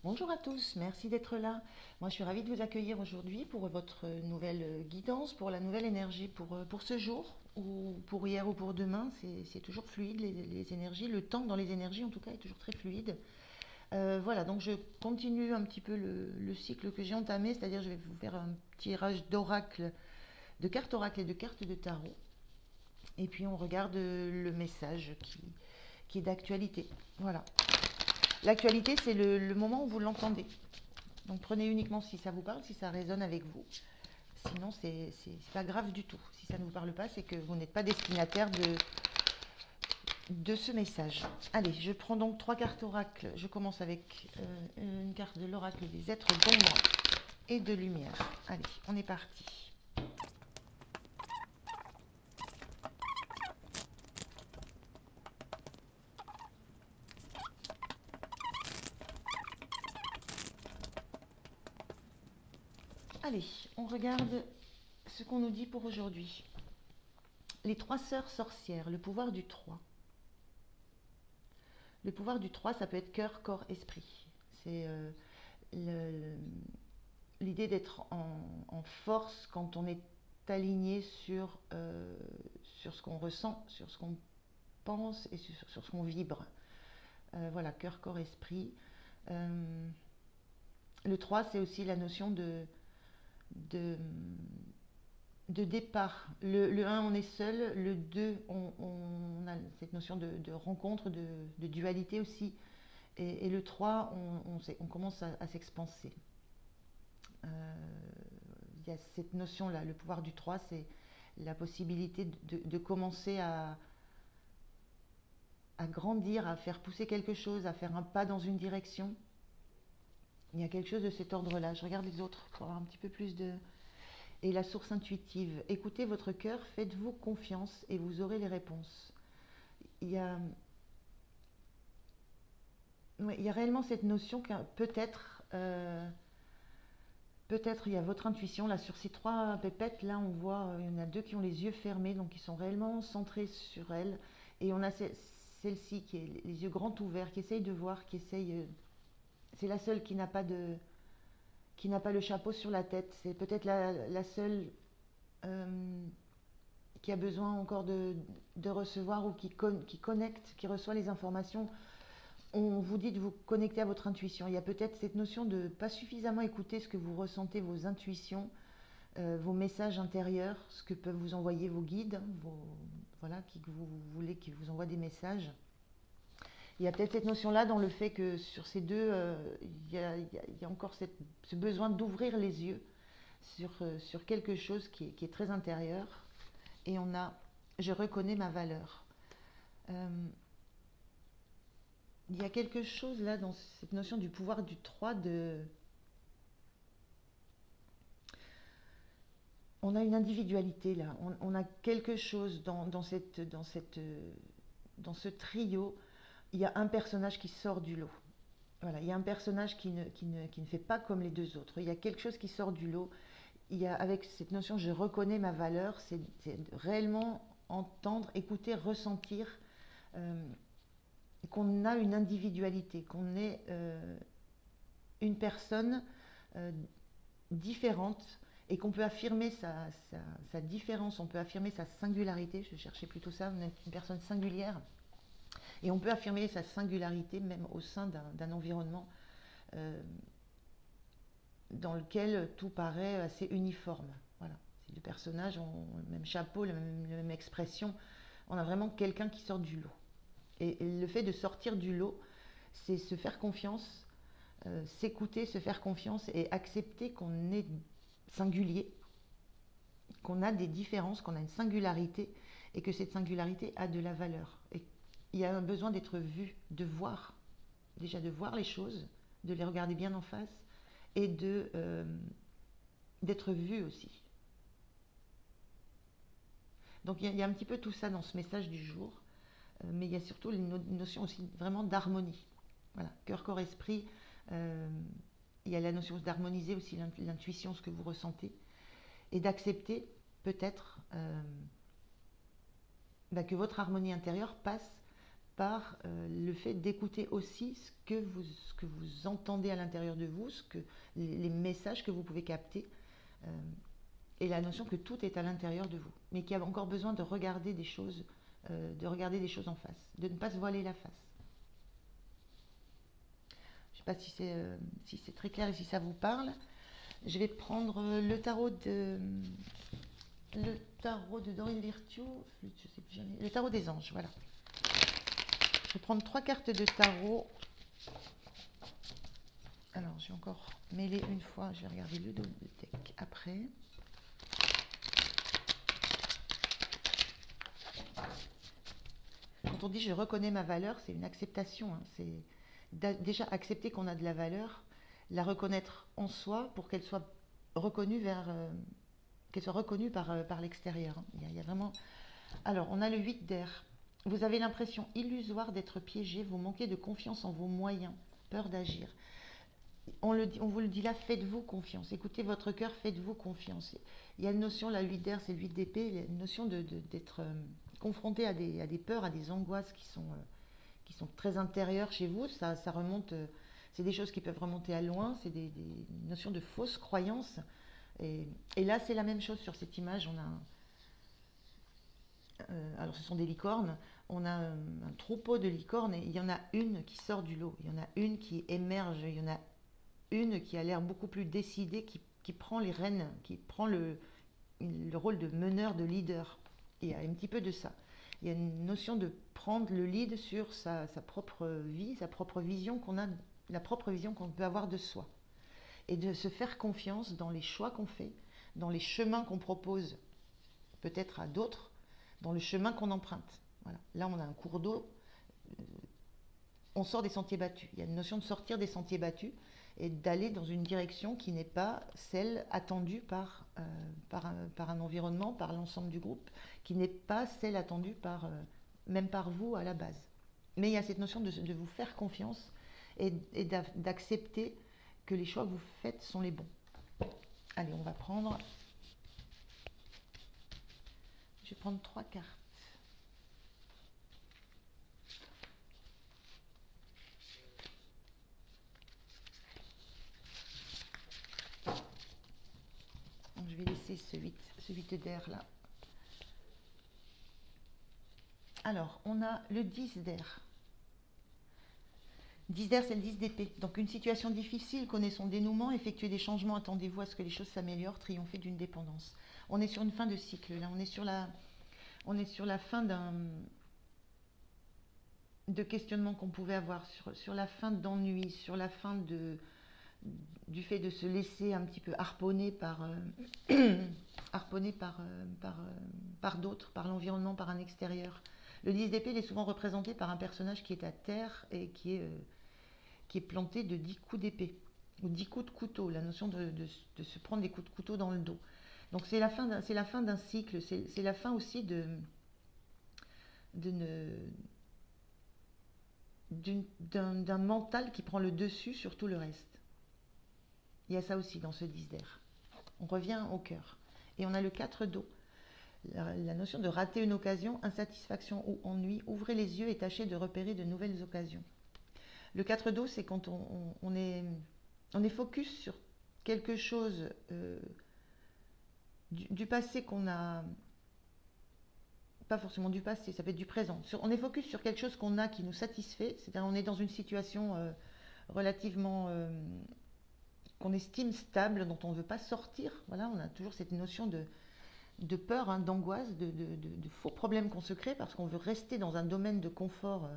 Bonjour à tous, merci d'être là. Moi, je suis ravie de vous accueillir aujourd'hui pour votre nouvelle guidance, pour la nouvelle énergie pour ce jour, ou pour hier ou pour demain. C'est toujours fluide, les énergies. Le temps dans les énergies, en tout cas, est toujours très fluide. Voilà, donc je continue un petit peu le cycle que j'ai entamé, c'est-à-dire je vais vous faire un tirage d'oracle, de cartes oracle et de cartes de tarot. Et puis on regarde le message qui est d'actualité. Voilà. L'actualité, c'est le moment où vous l'entendez. Donc prenez uniquement si ça vous parle, si ça résonne avec vous. Sinon, c'est pas grave du tout. Si ça ne vous parle pas, c'est que vous n'êtes pas destinataire de ce message. Allez, je prends donc 3 cartes oracle. Je commence avec une carte de l'oracle des êtres d'ombre et de lumière. Allez, on est parti. Allez, on regarde ce qu'on nous dit pour aujourd'hui. Les 3 sœurs sorcières, le pouvoir du 3. Le pouvoir du 3, ça peut être cœur, corps, esprit. C'est l'idée d'être en force quand on est aligné sur ce qu'on ressent, sur ce qu'on pense et sur ce qu'on vibre. Voilà, cœur, corps, esprit. Le 3, c'est aussi la notion de, de départ. Le 1, on est seul. Le 2, on a cette notion de rencontre, de dualité aussi. Et le 3, on commence à s'expanser. Il y a cette notion-là, le pouvoir du 3, c'est la possibilité de commencer à grandir, à faire pousser quelque chose, à faire un pas dans une direction. Il y a quelque chose de cet ordre-là. Je regarde les autres pour avoir un petit peu plus de... Et la source intuitive. Écoutez votre cœur, faites-vous confiance et vous aurez les réponses. Il y a, ouais, il y a réellement cette notion que peut-être il y a votre intuition. Là, sur ces 3 pépettes, là, on voit, il y en a 2 qui ont les yeux fermés, donc ils sont réellement centrés sur elle. Et on a celle-ci qui est les yeux grands ouverts, qui essaye de voir, qui essaye... c'est la seule qui n'a pas le chapeau sur la tête. C'est peut-être la seule qui a besoin encore de recevoir ou qui connecte, qui reçoit les informations. On vous dit de vous connecter à votre intuition. Il y a peut-être cette notion de pas suffisamment écouter ce que vous ressentez, vos intuitions, vos messages intérieurs, ce que peuvent vous envoyer vos guides, voilà, qui vous voulez qu'ils vous envoient des messages. Il y a peut-être cette notion-là dans le fait que sur ces deux, il y a encore ce besoin d'ouvrir les yeux sur quelque chose qui est très intérieur. Et on a, je reconnais ma valeur. Il y a quelque chose là dans cette notion du pouvoir du 3 on a une individualité là, on a quelque chose dans ce trio. Il y a un personnage qui sort du lot. Voilà, il y a un personnage qui ne fait pas comme les 2 autres. Il y a quelque chose qui sort du lot. Il y a, avec cette notion je reconnais ma valeur, c'est réellement entendre, écouter, ressentir qu'on a une individualité, qu'on est une personne différente et qu'on peut affirmer sa différence, on peut affirmer sa singularité. Je cherchais plutôt ça, on est une personne singulière. Et on peut affirmer sa singularité même au sein d'un environnement dans lequel tout paraît assez uniforme. Voilà. Ces 2 personnages ont le même chapeau, la même expression. On a vraiment quelqu'un qui sort du lot. Et le fait de sortir du lot, c'est se faire confiance, s'écouter, se faire confiance et accepter qu'on est singulier, qu'on a des différences, qu'on a une singularité et que cette singularité a de la valeur. Et il y a un besoin d'être vu, de voir, déjà de voir les choses, de les regarder bien en face et d'être vu aussi. Donc il y a un petit peu tout ça dans ce message du jour, mais il y a surtout une notion aussi vraiment d'harmonie. Voilà, cœur, corps, esprit. Il y a la notion d'harmoniser aussi l'intuition, ce que vous ressentez, et d'accepter peut-être que votre harmonie intérieure passe par le fait d'écouter aussi ce que vous entendez à l'intérieur de vous, les messages que vous pouvez capter, et la notion que tout est à l'intérieur de vous, mais qu'il y a encore besoin de regarder des choses en face, de ne pas se voiler la face. Je ne sais pas si c'est très clair et si ça vous parle. Je vais prendre le tarot de Dorine Virtue, je sais plus jamais, le tarot des anges, voilà. Je vais prendre 3 cartes de tarot. Alors, je vais encore mêler une fois, je vais regarder le double deck après. Quand on dit je reconnais ma valeur, c'est une acceptation, hein. C'est déjà accepter qu'on a de la valeur, la reconnaître en soi pour qu'elle soit reconnue par l'extérieur. Il y a vraiment... Alors, on a le 8 d'air. Vous avez l'impression illusoire d'être piégé, vous manquez de confiance en vos moyens, peur d'agir. On vous le dit là, faites-vous confiance. Écoutez votre cœur, faites-vous confiance. Il y a une notion, la 8 d'air, c'est le 8 d'épée, il y a une notion d'être confronté à des peurs, à des angoisses qui sont très intérieures chez vous. Ça remonte, c'est des choses qui peuvent remonter à loin, c'est des notions de fausses croyances. Et là, c'est la même chose sur cette image. On a alors, ce sont des licornes. On a un troupeau de licornes et il y en a une qui sort du lot. Il y en a une qui émerge. Il y en a une qui a l'air beaucoup plus décidée, qui prend les rênes, qui prend le rôle de meneur, de leader. Et il y a un petit peu de ça. Il y a une notion de prendre le lead sur sa propre vie, sa propre vision qu'on a, la propre vision qu'on peut avoir de soi. Et de se faire confiance dans les choix qu'on fait, dans les chemins qu'on propose peut-être à d'autres, dans le chemin qu'on emprunte. Voilà. Là, on a un cours d'eau, on sort des sentiers battus. Il y a une notion de sortir des sentiers battus et d'aller dans une direction qui n'est pas celle attendue par un environnement, par l'ensemble du groupe, qui n'est pas celle attendue même par vous à la base. Mais il y a cette notion de vous faire confiance et d'accepter que les choix que vous faites sont les bons. Allez, on va prendre... Je vais prendre 3 cartes. Donc, je vais laisser ce 8 d'air là. Alors, on a le 10 d'air. 10 d'air, c'est le 10 d'épée. Donc, une situation difficile connaît son dénouement. Effectuez des changements, attendez-vous à ce que les choses s'améliorent. Triompher d'une dépendance. On est sur une fin de cycle. Là, on est sur la fin de questionnement qu'on pouvait avoir, sur la fin d'ennui, sur la fin du fait de se laisser un petit peu harponner par d'autres, par l'environnement, par un extérieur. Le 10 d'épée, il est souvent représenté par un personnage qui est à terre et qui est planté de 10 coups d'épée, ou 10 coups de couteau, la notion de se prendre des coups de couteau dans le dos. Donc c'est la fin d'un cycle, c'est la fin aussi d'un mental qui prend le dessus sur tout le reste. Il y a ça aussi dans ce 10 d'air. On revient au cœur. Et on a le 4 d'eau. La notion de rater une occasion, insatisfaction ou ennui, ouvrez les yeux et tâchez de repérer de nouvelles occasions. Le 4 d'eau, c'est quand on est focus sur quelque chose du passé qu'on a... Pas forcément du passé, ça peut être du présent. On est focus sur quelque chose qu'on a qui nous satisfait, c'est-à-dire on est dans une situation relativement... qu'on estime stable, dont on ne veut pas sortir. Voilà, on a toujours cette notion de peur, hein, d'angoisse, de faux problèmes qu'on se crée parce qu'on veut rester dans un domaine de confort,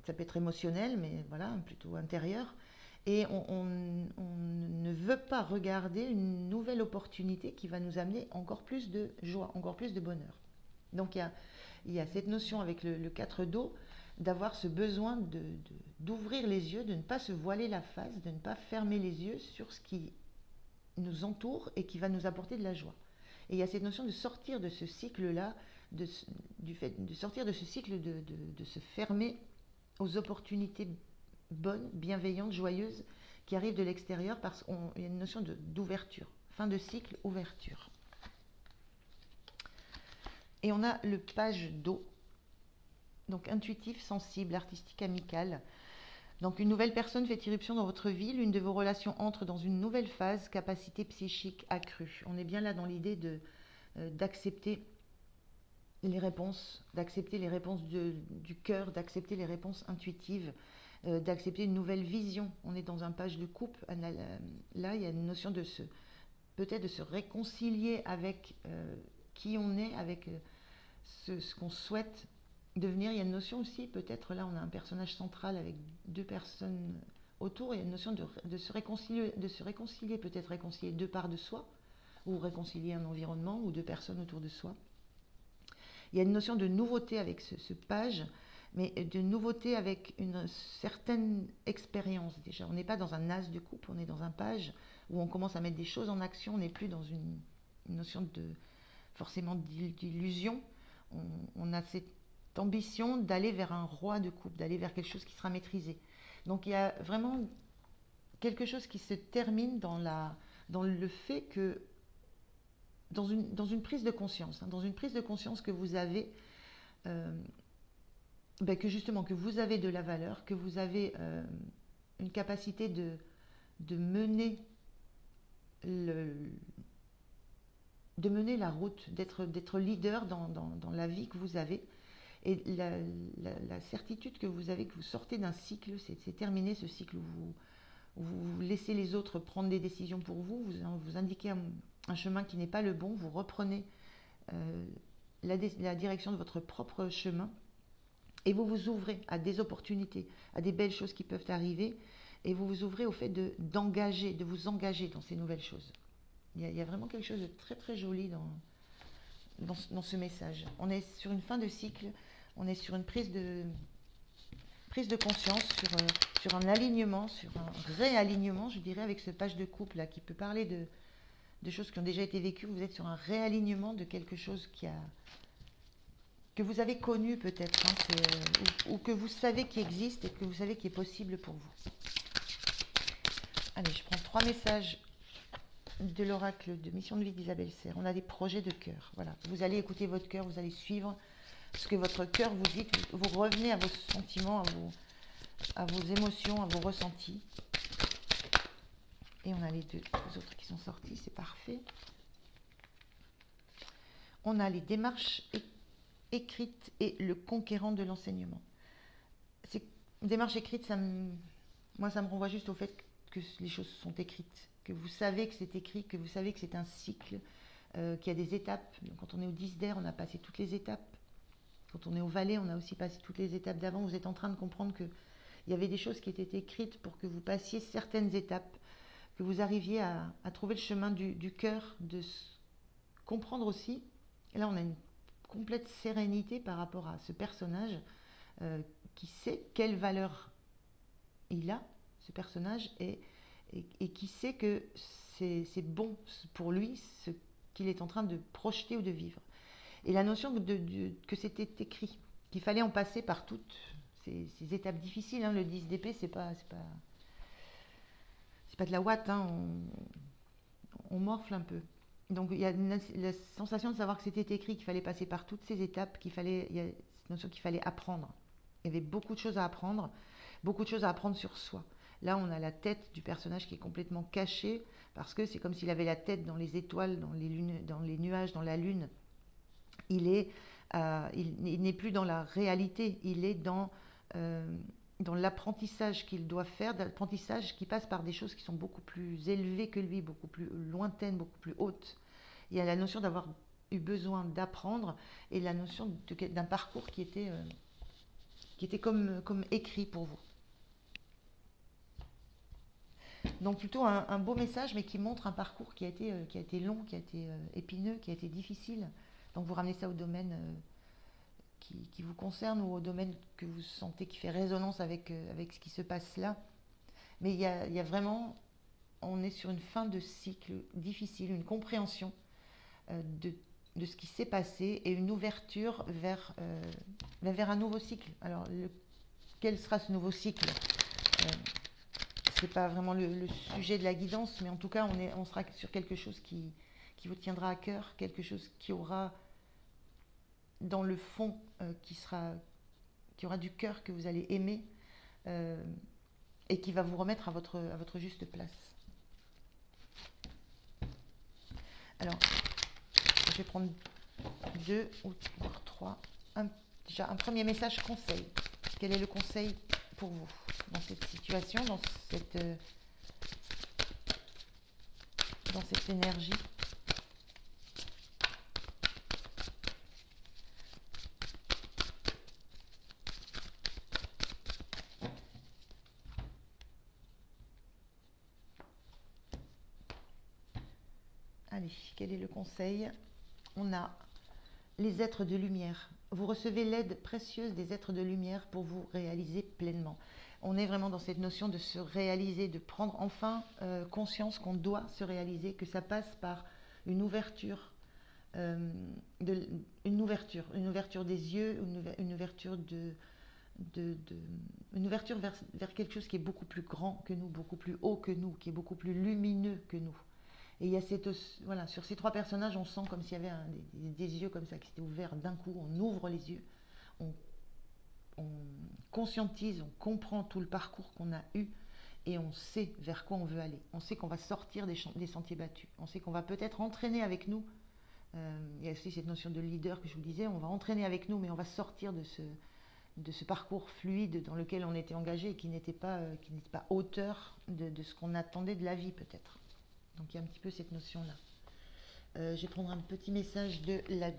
ça peut être émotionnel, mais voilà, plutôt intérieur. Et on ne veut pas regarder une nouvelle opportunité qui va nous amener encore plus de joie, encore plus de bonheur. Donc il y a cette notion avec le 4 d'eau, d'avoir ce besoin d'ouvrir les yeux, de ne pas se voiler la face, de ne pas fermer les yeux sur ce qui nous entoure et qui va nous apporter de la joie. Et il y a cette notion de sortir de ce cycle-là, de sortir de ce cycle de se fermer aux opportunités bonnes, bienveillantes, joyeuses qui arrivent de l'extérieur, parce qu'il y a une notion d'ouverture. Fin de cycle, ouverture. Et on a le page d'eau. Donc intuitif, sensible, artistique, amical. Donc une nouvelle personne fait irruption dans votre vie, l'une de vos relations entre dans une nouvelle phase, capacité psychique accrue. On est bien là dans l'idée d'accepter d'accepter les réponses du cœur, d'accepter les réponses intuitives, d'accepter une nouvelle vision. On est dans un page de coupe. Là, il y a une notion de peut-être de se réconcilier avec qui on est, avec ce qu'on souhaite devenir. Il y a une notion aussi, peut-être là, on a un personnage central avec deux personnes autour. Il y a une notion de se réconcilier, peut-être réconcilier deux parts de soi, ou réconcilier un environnement ou deux personnes autour de soi. Il y a une notion de nouveauté avec ce page, mais de nouveauté avec une certaine expérience déjà. On n'est pas dans un as de coupe, on est dans un page où on commence à mettre des choses en action, on n'est plus dans une notion forcément d'illusion. On a cette ambition d'aller vers un roi de coupe, d'aller vers quelque chose qui sera maîtrisé. Donc il y a vraiment quelque chose qui se termine dans le fait que dans une prise de conscience, dans une prise de conscience que vous avez, que justement que vous avez de la valeur, que vous avez une capacité de mener la route, d'être leader dans la vie que vous avez. Et la certitude que vous avez, que vous sortez d'un cycle, c'est terminé ce cycle où vous laissez les autres prendre des décisions pour vous, vous indiquez un chemin qui n'est pas le bon, vous reprenez la direction de votre propre chemin et vous vous ouvrez à des opportunités, à des belles choses qui peuvent arriver et vous vous ouvrez au fait de vous engager dans ces nouvelles choses. Il y a vraiment quelque chose de très très joli dans ce message. On est sur une fin de cycle, on est sur une prise de conscience, sur un alignement, sur un réalignement, je dirais, avec cette page de couple là qui peut parler de choses qui ont déjà été vécues. Vous êtes sur un réalignement de quelque chose que vous avez connu peut-être, ou que vous savez qui existe et que vous savez qui est possible pour vous. Allez, je prends 3 messages de l'oracle de Mission de vie d'Isabelle Serre. On a des projets de cœur. Voilà. Vous allez écouter votre cœur, vous allez suivre ce que votre cœur vous dit, vous revenez à vos sentiments, à vos émotions, à vos ressentis. Et on a les deux autres qui sont sortis, c'est parfait. On a les démarches écrites et le conquérant de l'enseignement. Démarche écrite, moi ça me renvoie juste au fait que les choses sont écrites, que vous savez que c'est écrit, que vous savez que c'est un cycle, qu'il y a des étapes. Donc, quand on est au 10 d'air, on a passé toutes les étapes. Quand on est au valet, on a aussi passé toutes les étapes d'avant. Vous êtes en train de comprendre qu'il y avait des choses qui étaient écrites pour que vous passiez certaines étapes, que vous arriviez à trouver le chemin du cœur, de comprendre aussi. Et là, on a une complète sérénité par rapport à ce personnage qui sait quelle valeur il a, ce personnage, et qui sait que c'est bon pour lui ce qu'il est en train de projeter ou de vivre. Et la notion que c'était écrit, qu'il fallait en passer par toutes ces étapes difficiles. Le 10 d'épée, c'est pas de la ouate, on morfle un peu. Donc il y a la sensation de savoir que c'était écrit, qu'il fallait passer par toutes ces étapes, il y a cette notion qu'il fallait apprendre. Il y avait beaucoup de choses à apprendre sur soi. Là, on a la tête du personnage qui est complètement cachée, parce que c'est comme s'il avait la tête dans les étoiles, dans les nuages, dans la lune. Il n'est plus dans la réalité, il est dans l'apprentissage qu'il doit faire, l'apprentissage qui passe par des choses qui sont beaucoup plus élevées que lui, beaucoup plus lointaines, beaucoup plus hautes. Il y a la notion d'avoir eu besoin d'apprendre et la notion d'un parcours qui était comme écrit pour vous. Donc plutôt un beau message, mais qui montre un parcours qui a été long, qui a été épineux, qui a été difficile. Donc vous ramenez ça au domaine qui vous concerne ou au domaine que vous sentez qui fait résonance avec ce qui se passe là. Mais il y a vraiment, on est sur une fin de cycle difficile, une compréhension de ce qui s'est passé et une ouverture vers un nouveau cycle. Alors, quel sera ce nouveau cycle ? Ce n'est pas vraiment le sujet de la guidance, mais en tout cas, on sera sur quelque chose qui vous tiendra à cœur, quelque chose qui aura dans le fond, qui sera qui aura du cœur, que vous allez aimer euh, et qui va vous remettre à votre juste place. Alors, je vais prendre 2 ou 3. Déjà, un premier message conseil. Quel est le conseil pour vous dans cette situation, dans cette énergie? Allez, quel est le conseil? On a les êtres de lumière. Vous recevez l'aide précieuse des êtres de lumière pour vous réaliser pleinement. On est vraiment dans cette notion de se réaliser, de prendre enfin conscience qu'on doit se réaliser, que ça passe par une ouverture, une ouverture des yeux, une ouverture une ouverture vers quelque chose qui est beaucoup plus grand que nous, beaucoup plus haut que nous, qui est beaucoup plus lumineux que nous. Et il y a voilà, sur ces 3 personnages, on sent comme s'il y avait des yeux comme ça qui s'étaient ouverts d'un coup. On ouvre les yeux, on conscientise, on comprend tout le parcours qu'on a eu et on sait vers quoi on veut aller. On sait qu'on va sortir des sentiers battus. On sait qu'on va peut-être entraîner avec nous. Il y a aussi cette notion de leader que je vous disais. On va entraîner avec nous, mais on va sortir de ce parcours fluide dans lequel on était engagé et qui n'était pas hauteur de ce qu'on attendait de la vie peut-être. Donc il y a un petit peu cette notion-là. Je vais prendre un petit message de la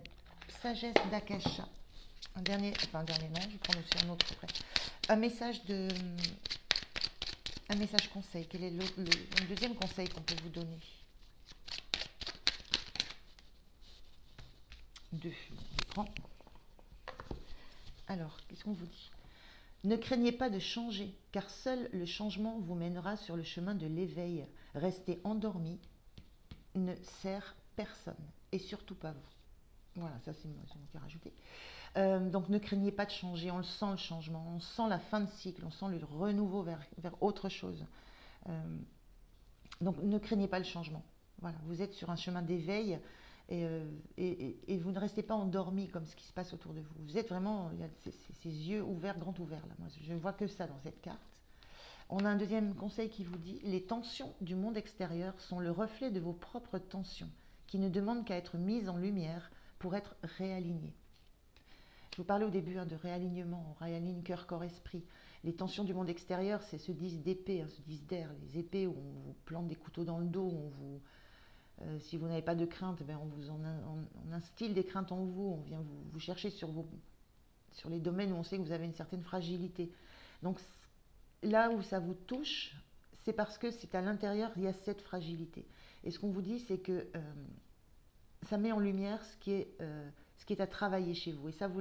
sagesse d'Akasha. Un dernier non, je vais prendre aussi un autre après. Un message conseil. Quel est le deuxième conseil qu'on peut vous donner? 2. Je prends. Alors, qu'est-ce qu'on vous dit? Ne craignez pas de changer, car seul le changement vous mènera sur le chemin de l'éveil. Rester endormi ne sert personne, et surtout pas vous. Voilà, ça c'est mon qui a rajouté. Donc ne craignez pas de changer, on le sent le changement, on sent la fin de cycle, on sent le renouveau vers autre chose. Donc ne craignez pas le changement. Voilà, vous êtes sur un chemin d'éveil et vous ne restez pas endormi comme ce qui se passe autour de vous. Vous êtes vraiment, il y a ces yeux ouverts, grands ouverts là. Moi, je ne vois que ça dans cette carte. On a un deuxième conseil qui vous dit: les tensions du monde extérieur sont le reflet de vos propres tensions, qui ne demandent qu'à être mises en lumière pour être réalignées. Je vous parlais au début de réalignement, on réaligne cœur, corps, esprit. Les tensions du monde extérieur, c'est ce 10 d'épée, ce 10 d'air, les épées où on vous plante des couteaux dans le dos, si vous n'avez pas de crainte, on instille des craintes en vous, on vient vous chercher sur les domaines où on sait que vous avez une certaine fragilité. Donc là où ça vous touche, c'est parce que c'est à l'intérieur, il y a cette fragilité. Et ce qu'on vous dit, c'est que ça met en lumière ce qui est à travailler chez vous. Et ça, vous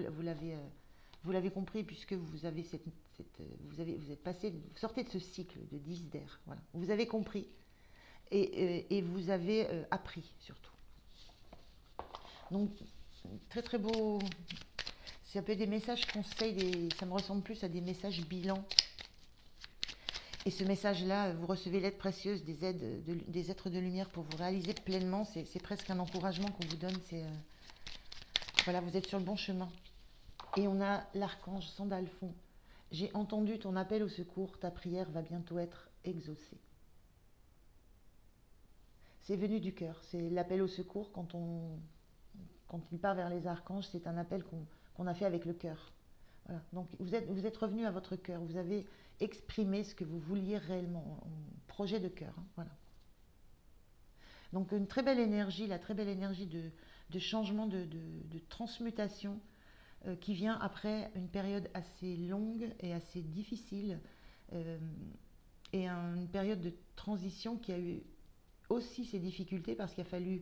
l'avez compris, puisque vous avez vous sortez de ce cycle de 10 d'air. Voilà. Vous avez compris et vous avez appris surtout. Donc, très très beau. C'est un peu des messages conseils, ça me ressemble plus à des messages bilan. Et ce message-là, vous recevez l'aide précieuse des êtres de lumière pour vous réaliser pleinement. C'est presque un encouragement qu'on vous donne. Voilà, vous êtes sur le bon chemin. Et on a l'archange Sandalphon. J'ai entendu ton appel au secours, ta prière va bientôt être exaucée. C'est venu du cœur. C'est l'appel au secours quand il part vers les archanges, c'est un appel qu'on a fait avec le cœur. Voilà. Donc vous êtes revenu à votre cœur. Vous avez exprimé ce que vous vouliez réellement, en projet de cœur. Hein, voilà. Donc une très belle énergie, la très belle énergie de changement, de transmutation qui vient après une période assez longue et assez difficile et une période de transition qui a eu aussi ses difficultés parce qu'il a fallu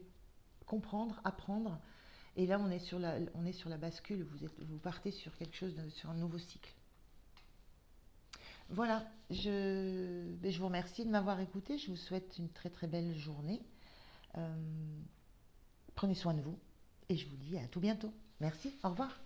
comprendre, apprendre. Et là, on est sur la bascule, vous partez sur quelque chose, sur un nouveau cycle. Voilà, je vous remercie de m'avoir écouté, je vous souhaite une très très belle journée. Prenez soin de vous et je vous dis à tout bientôt. Merci, au revoir.